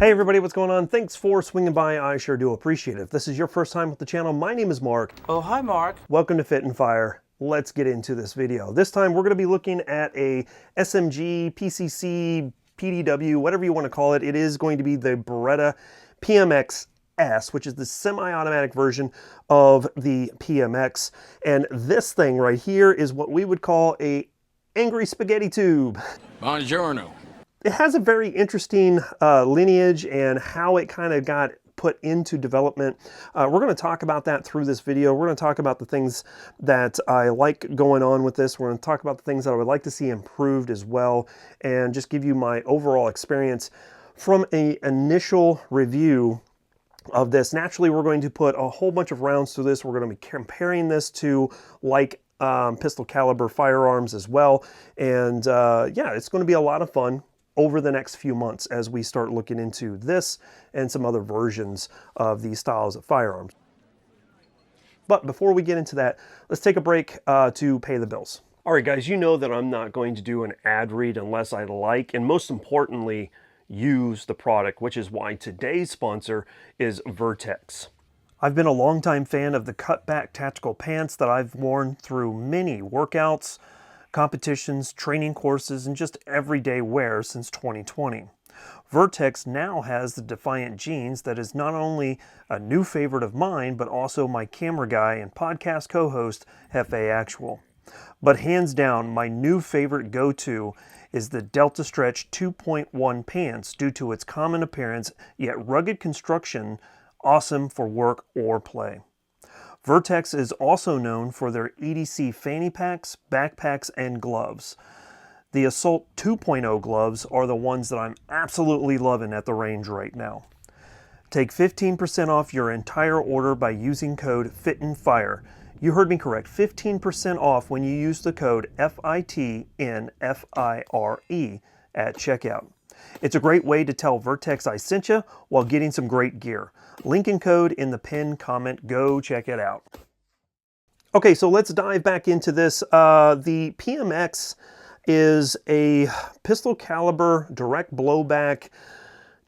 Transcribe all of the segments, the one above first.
Hey everybody, what's going on? Thanks for swinging by. I sure do appreciate it. If this is your first time with the channel, my name is Mark. Oh, hi Mark. Welcome to Fit and Fire. Let's get into this video. This time we're going to be looking at a SMG, PCC, PDW, whatever you want to call it. It is going to be the Beretta PMXs, which is the semi-automatic version of the PMX. And this thing right here is what we would call a angry spaghetti tube. Buongiorno. It has a very interesting lineage and how it kind of got put into development. We're going to talk about that through this video. We're going to talk about the things that I like going on with this. We're going to talk about the things that I would like to see improved as well, and just give you my overall experience from an initial review of this. Naturally, we're going to put a whole bunch of rounds through this. We're going to be comparing this to like pistol caliber firearms as well. And yeah, it's going to be a lot of fun over the next few months as we start looking into this and some other versions of these styles of firearms. But before we get into that, let's take a break to pay the bills. All right, guys, you know that I'm not going to do an ad read unless I like, and most importantly, use the product, which is why today's sponsor is Vertex. I've been a longtime fan of the cutback tactical pants that I've worn through many workouts, competitions, training courses, and just everyday wear since 2020. Vertex now has the Defiant jeans that is not only a new favorite of mine, but also my camera guy and podcast co-host, Hefe Actual. But hands down, my new favorite go-to is the Delta Stretch 2.1 pants due to its common appearance, yet rugged construction, awesome for work or play. Vertex is also known for their EDC fanny packs, backpacks, and gloves. The Assault 2.0 gloves are the ones that I'm absolutely loving at the range right now. Take 15% off your entire order by using code FITANDFIRE. You heard me correct, 15% off when you use the code FITNFIRE at checkout. It's a great way to tell Vertex I sent you while getting some great gear. Link and code in the pinned comment. Go check it out. Okay, so let's dive back into this. The PMX is a pistol caliber direct blowback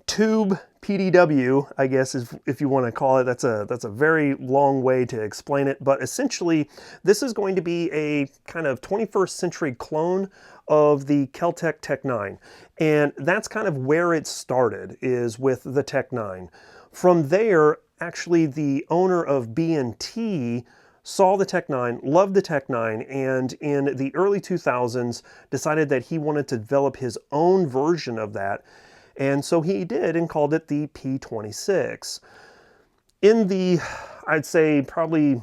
tube PDW, I guess, is if you want to call it. That's a very long way to explain it, but essentially this is going to be a kind of 21st century clone of the Kel Tec Tec-9, and that's kind of where it started, is with the Tec-9. From there, actually the owner of B&T saw the Tec-9, loved the Tec-9, and in the early 2000s decided that he wanted to develop his own version of that. And so he did and called it the P26. In the, I'd say probably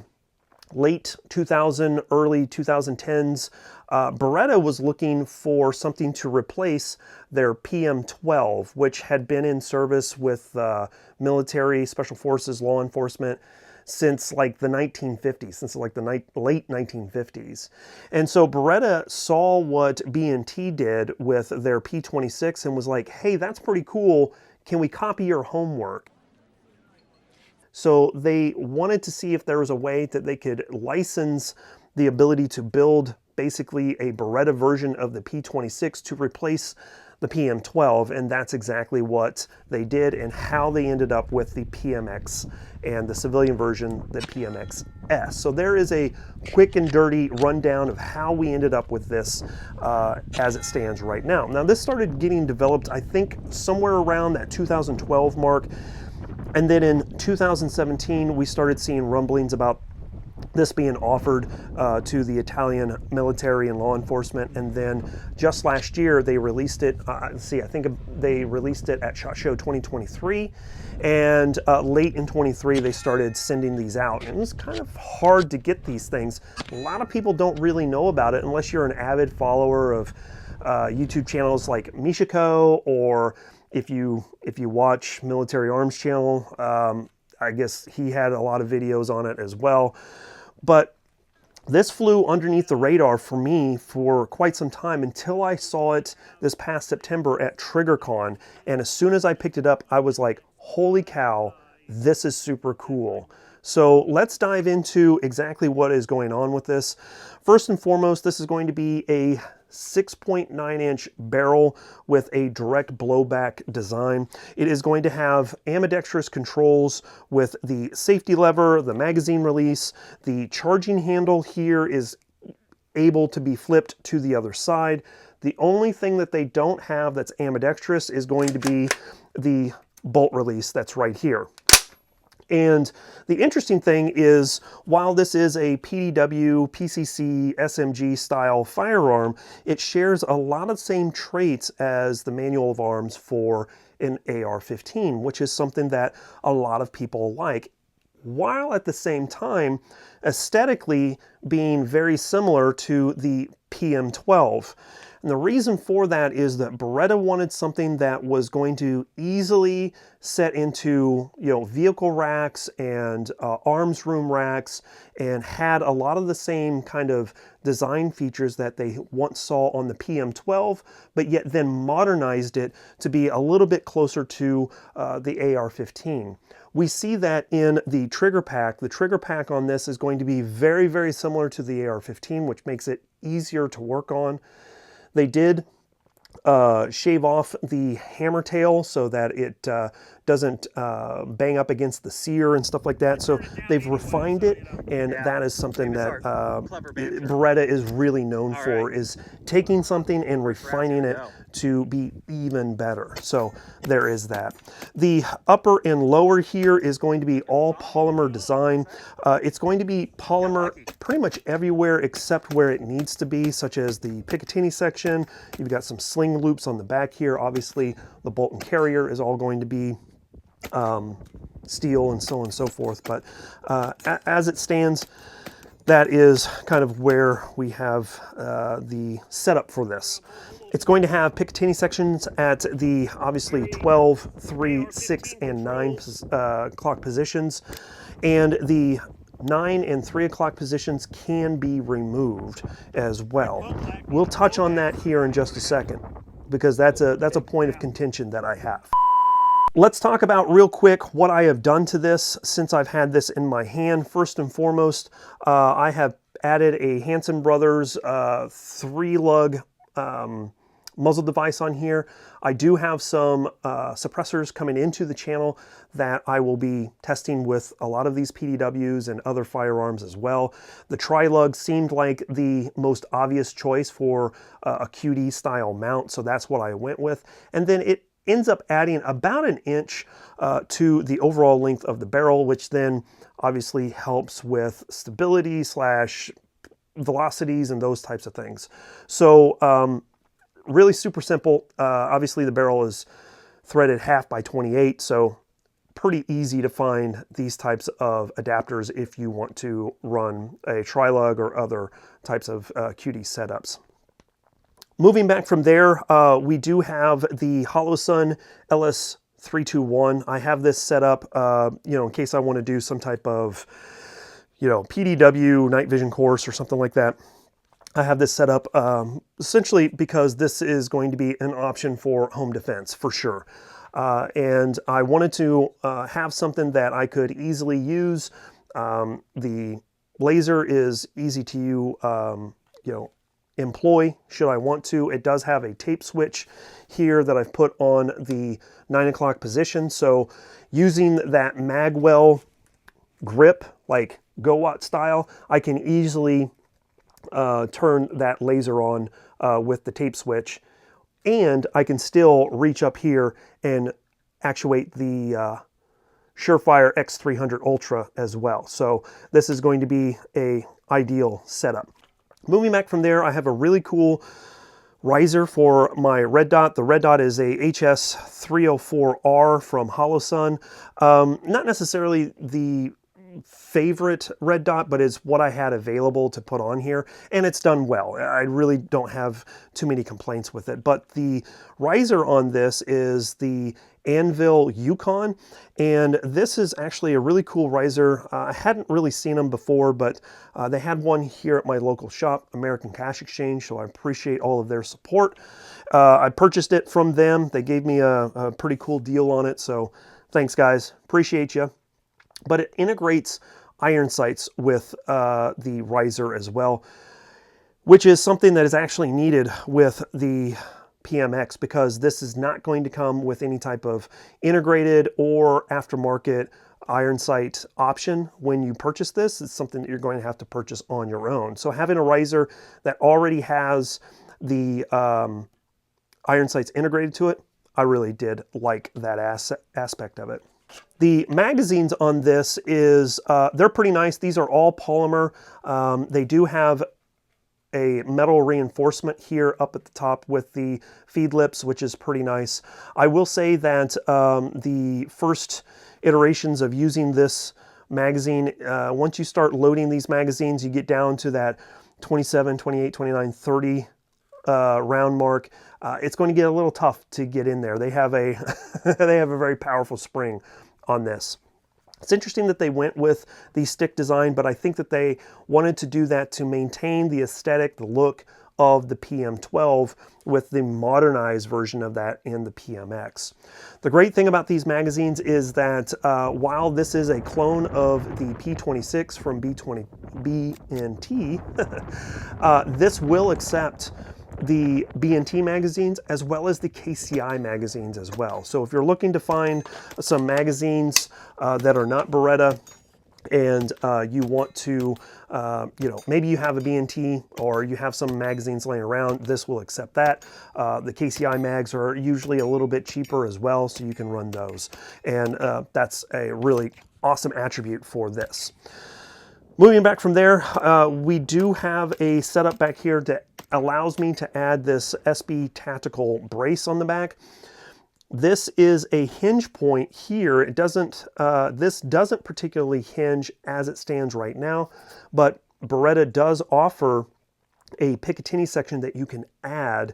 late 2000, early 2010s, Beretta was looking for something to replace their PM12, which had been in service with military, special forces, law enforcement since like the 1950s, since like the late 1950s. And so Beretta saw what B&T did with their P26 and was like, hey, that's pretty cool. Can we copy your homework? So they wanted to see if there was a way that they could license the ability to build basically a Beretta version of the P26 to replace the PM12, and that's exactly what they did and how they ended up with the PMX and the civilian version, the PMXs. So there is a quick and dirty rundown of how we ended up with this as it stands right now. Now this started getting developed, I think, somewhere around that 2012 mark, and then in 2017 we started seeing rumblings about this being offered to the Italian military and law enforcement, and then just last year they released it. I think they released it at SHOT Show 2023, and late in 23 they started sending these out. And it was kind of hard to get these things. A lot of people don't really know about it unless you're an avid follower of YouTube channels like Michiko, or if you watch Military Arms Channel. I guess he had a lot of videos on it as well. But this flew underneath the radar for me for quite some time until I saw it this past September at TriggerCon. And as soon as I picked it up, I was like, holy cow, this is super cool. So let's dive into exactly what is going on with this. First and foremost, this is going to be a 6.9-inch barrel with a direct blowback design. It is going to have ambidextrous controls with the safety lever, the magazine release. The charging handle here is able to be flipped to the other side. The only thing that they don't have that's ambidextrous is going to be the bolt release that's right here. And the interesting thing is, while this is a PDW, PCC, SMG style firearm, it shares a lot of the same traits as the manual of arms for an AR-15, which is something that a lot of people like, while at the same time aesthetically being very similar to the PM12. And the reason for that is that Beretta wanted something that was going to easily set into, vehicle racks and arms room racks, and had a lot of the same kind of design features that they once saw on the PM12, but yet then modernized it to be a little bit closer to the AR-15. We see that in the trigger pack. The trigger pack on this is going to be very, very similar to the AR-15, which makes it easier to work on. They did shave off the hammer tail so that it doesn't bang up against the sear and stuff like that. So they've refined it, and that is something that Beretta is really known for, is taking something and refining it to be even better. So there is that. The upper and lower here is going to be all polymer design. It's going to be polymer pretty much everywhere except where it needs to be, such as the Picatinny section. You've got some sling loops on the back here. Obviously, the bolt and carrier is all going to be steel and so on and so forth. But as it stands, that is kind of where we have the setup for this. It's going to have Picatinny sections at the obviously 12, 3, 6, and 9 o'clock positions, and the 9 and 3 o'clock positions can be removed as well. We'll touch on that here in just a second, because that's a point of contention that I have. Let's talk about real quick what I have done to this since I've had this in my hand. First and foremost, I have added a Hanson Brothers 3-lug muzzle device on here. I do have some suppressors coming into the channel that I will be testing with a lot of these PDWs and other firearms as well. The tri-lug seemed like the most obvious choice for a QD style mount, so that's what I went with. And then it ends up adding about an inch to the overall length of the barrel, which then obviously helps with stability / velocities and those types of things. So really super simple. Obviously the barrel is threaded 1/2 by 28, so pretty easy to find these types of adapters if you want to run a tri-lug or other types of QD setups. Moving back from there, we do have the Holosun LS321. I have this set up, in case I want to do some type of, PDW night vision course or something like that. I have this set up essentially because this is going to be an option for home defense for sure. And I wanted to have something that I could easily use. The laser is easy to, employ should I want to. It does have a tape switch here that I've put on the 9 o'clock position. So using that magwell grip, like GoWatt style, I can easily turn that laser on with the tape switch, and I can still reach up here and actuate the Surefire X300 Ultra as well. So this is going to be a ideal setup. Moving back from there, I have a really cool riser for my red dot. The red dot is a HS304R from Holosun. Not necessarily the favorite red dot, but it's what I had available to put on here, and it's done well. I really don't have too many complaints with it. But the riser on this is the Anvil Yukon, and this is actually a really cool riser. I hadn't really seen them before, but they had one here at my local shop, American Cash Exchange, so I appreciate all of their support. I purchased it from them. They gave me a pretty cool deal on it, so thanks guys, appreciate you. But it integrates iron sights with the riser as well. which is something that is actually needed with the PMX, because this is not going to come with any type of integrated or aftermarket iron sight option when you purchase this. It's something that you're going to have to purchase on your own. So having a riser that already has the iron sights integrated to it, I really did like that aspect of it. The magazines on this is, they're pretty nice. These are all polymer. They do have a metal reinforcement here up at the top with the feed lips, which is pretty nice. I will say that the first iterations of using this magazine, once you start loading these magazines, you get down to that 27, 28, 29, 30 round mark. It's going to get a little tough to get in there. They have a they have a very powerful spring on this. It's interesting that they went with the stick design, but I think that they wanted to do that to maintain the aesthetic, the look of the PM12 with the modernized version of that in the PMX. The great thing about these magazines is that while this is a clone of the P26 from B&T, this will accept the B&T magazines as well as the KCI magazines as well. So if you're looking to find some magazines that are not Beretta, and you want to, you know, maybe you have a B&T or you have some magazines laying around, this will accept that. The KCI mags are usually a little bit cheaper as well, so you can run those. And that's a really awesome attribute for this. Moving back from there, we do have a setup back here that allows me to add this SB tactical brace on the back. This is a hinge point here. It doesn't, this doesn't particularly hinge as it stands right now, but Beretta does offer a Picatinny section that you can add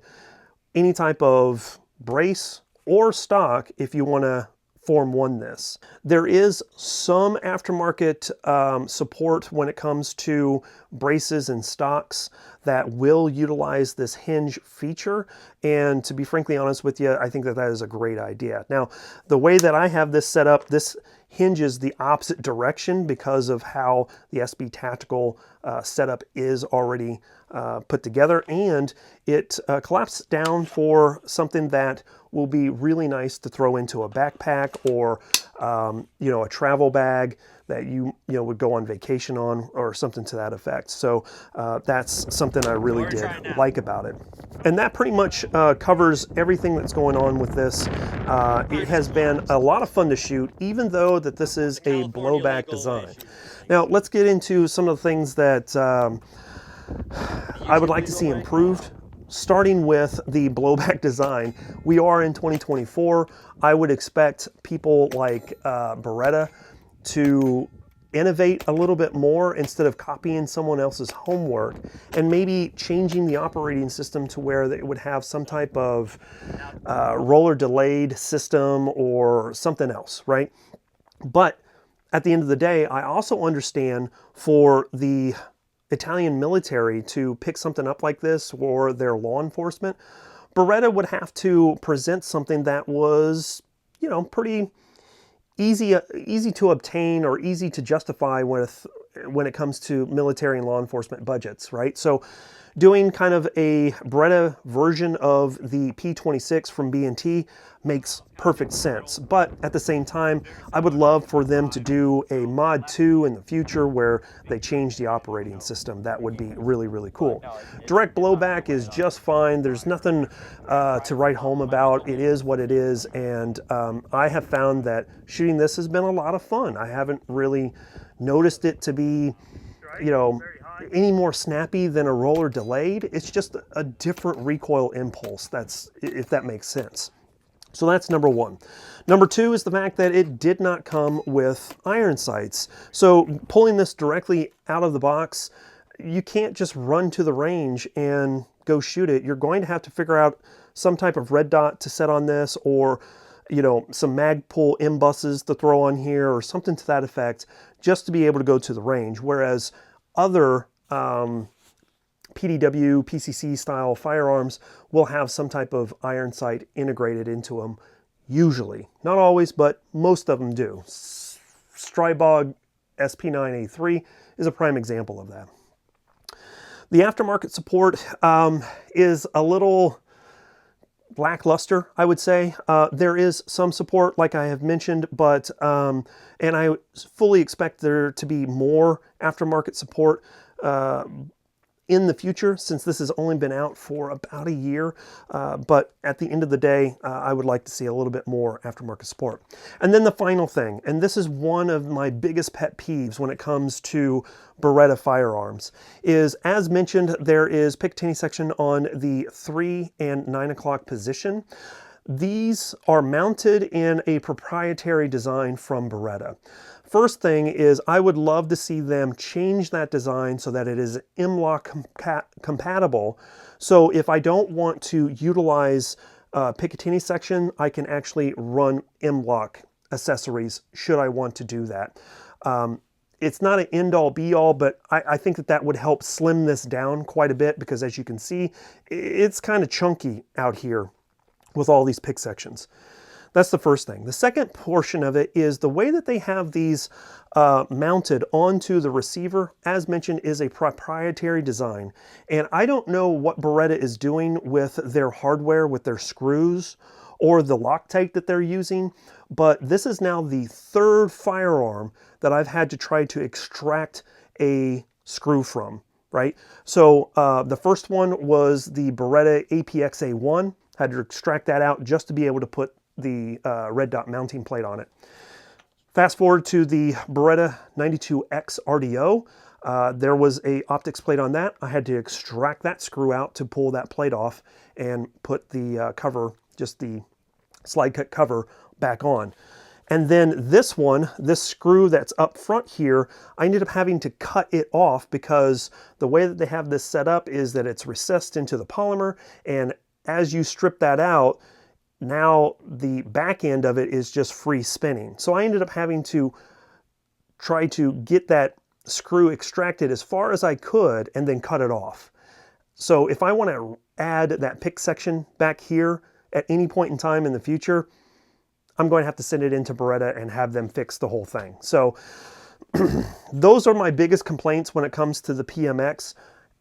any type of brace or stock if you want to Form 1 this. There is some aftermarket support when it comes to braces and stocks that will utilize this hinge feature, and to be frankly honest with you, I think that that is a great idea. Now, the way that I have this set up, this hinges the opposite direction because of how the SB Tactical setup is already put together, and it collapses down for something that will be really nice to throw into a backpack or you know, a travel bag that you would go on vacation on or something to that effect. So that's something I really did like about it. And that pretty much covers everything that's going on with this. It has been a lot of fun to shoot, even though that this is a blowback design. Now let's get into some of the things that I would like to see improved. Starting with the blowback design, we are in 2024. I would expect people like Beretta to innovate a little bit more instead of copying someone else's homework, and maybe changing the operating system to where it would have some type of roller delayed system or something else, right? But at the end of the day, I also understand for the Italian military to pick something up like this, or their law enforcement, Beretta would have to present something that was, you know, pretty easy to obtain or easy to justify when it comes to military and law enforcement budgets, right? So doing kind of a Beretta version of the P26 from B&T makes perfect sense. But at the same time, I would love for them to do a Mod 2 in the future where they change the operating system. That would be really, really cool. Direct blowback is just fine. There's nothing to write home about. It is what it is. And I have found that shooting this has been a lot of fun. I haven't really noticed it to be, you know, any more snappy than a roller delayed. It's just a different recoil impulse, if that makes sense. So that's number one. Number two is the fact that it did not come with iron sights. So pulling this directly out of the box, you can't just run to the range and go shoot it. You're going to have to figure out some type of red dot to set on this, or, you know, some Magpul M-buses to throw on here or something to that effect, just to be able to go to the range. Whereas other PDW, PCC style firearms will have some type of iron sight integrated into them, usually. Not always, but most of them do. Strybog SP9A3 is a prime example of that. The aftermarket support is a little lackluster, I would say. There is some support, like I have mentioned, but and I fully expect there to be more aftermarket support in the future, since this has only been out for about a year. But at the end of the day, I would like to see a little bit more aftermarket support. And then the final thing, and this is one of my biggest pet peeves when it comes to Beretta firearms, is, as mentioned, there is Picatinny section on the 3 and 9 o'clock position. These are mounted in a proprietary design from Beretta. First thing is, I would love to see them change that design so that it is M-LOK compatible. So if I don't want to utilize Picatinny section, I can actually run M-LOK accessories should I want to do that. It's not an end-all be-all, but I think that that would help slim this down quite a bit, because as you can see, it's kind of chunky out here with all these pick sections. That's the first thing. The second portion of it is the way that they have these mounted onto the receiver, as mentioned, is a proprietary design. And I don't know what Beretta is doing with their hardware, with their screws, or the Loctite that they're using, but this is now the third firearm that I've had to try to extract a screw from, right? So the first one was the Beretta APX-A1. Had to extract that out just to be able to put the red dot mounting plate on it. Fast forward to the Beretta 92X RDO. There was a optics plate on that. I had to extract that screw out to pull that plate off and put the cover, just the slide cut cover, back on. And then this one, this screw that's up front here, I ended up having to cut it off because the way that they have this set up is that it's recessed into the polymer, and as you strip that out, now the back end of it is just free spinning. So I ended up having to try to get that screw extracted as far as I could and then cut it off. So if I want to add that pick section back here at any point in time in the future, I'm going to have to send it into Beretta and have them fix the whole thing. So those are my biggest complaints when it comes to the PMX.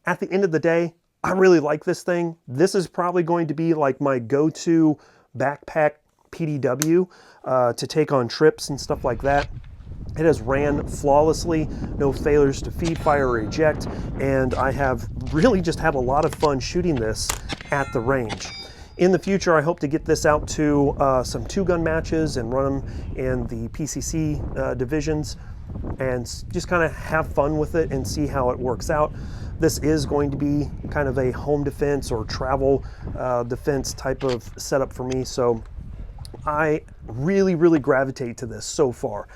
At the end of the day, I really like this thing. This is probably going to be like my go-to backpack PDW to take on trips and stuff like that. It has ran flawlessly, no failures to feed, fire, or eject, and I have really just had a lot of fun shooting this at the range. In the future, I hope to get this out to some two-gun matches and run them in the PCC divisions and just kind of have fun with it and see how it works out. This is going to be kind of a home defense or travel defense type of setup for me, so I really gravitate to this so far.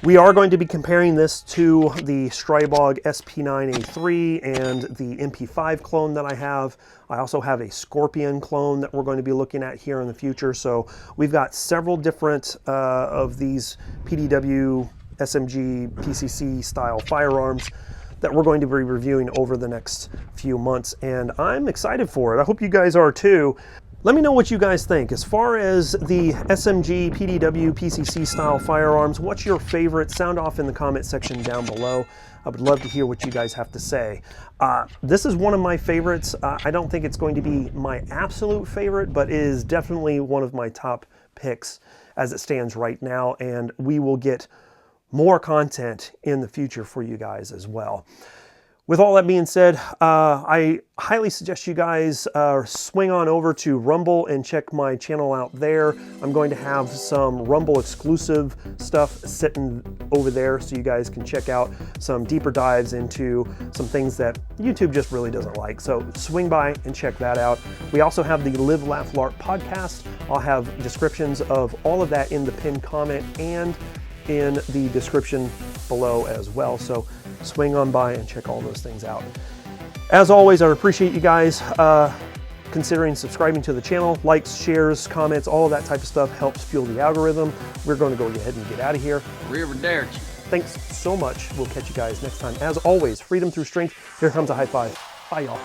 We are going to be comparing this to the Strybog SP9A3 and the MP5 clone that I have. I also have a Scorpion clone that we're going to be looking at here in the future. So we've got several different of these PDW, SMG, PCC style firearms that we're going to be reviewing over the next few months, and I'm excited for it. I hope you guys are too. Let me know what you guys think. As far as the SMG, PDW, PCC style firearms, what's your favorite? Sound off in the comment section down below. I would love to hear what you guys have to say. This is one of my favorites. I don't think it's going to be my absolute favorite, but it is definitely one of my top picks as it stands right now, and we will get more content in the future for you guys as well. With all that being said, I highly suggest you guys swing on over to Rumble and check my channel out there. I'm going to have some Rumble exclusive stuff sitting over there so you guys can check out some deeper dives into some things that YouTube just really doesn't like. So swing by and check that out. We also have the Live, Laugh, Larp podcast. I'll have descriptions of all of that in the pinned comment and in the description below as well. So swing on by and check all those things out. As always, I appreciate you guys considering subscribing to the channel. Likes, shares, comments, all of that type of stuff helps fuel the algorithm. We're going to go ahead and get out of here. Arrivederci. Thanks so much. We'll catch you guys next time. As always, freedom through strength. Here comes a high five. Bye, y'all.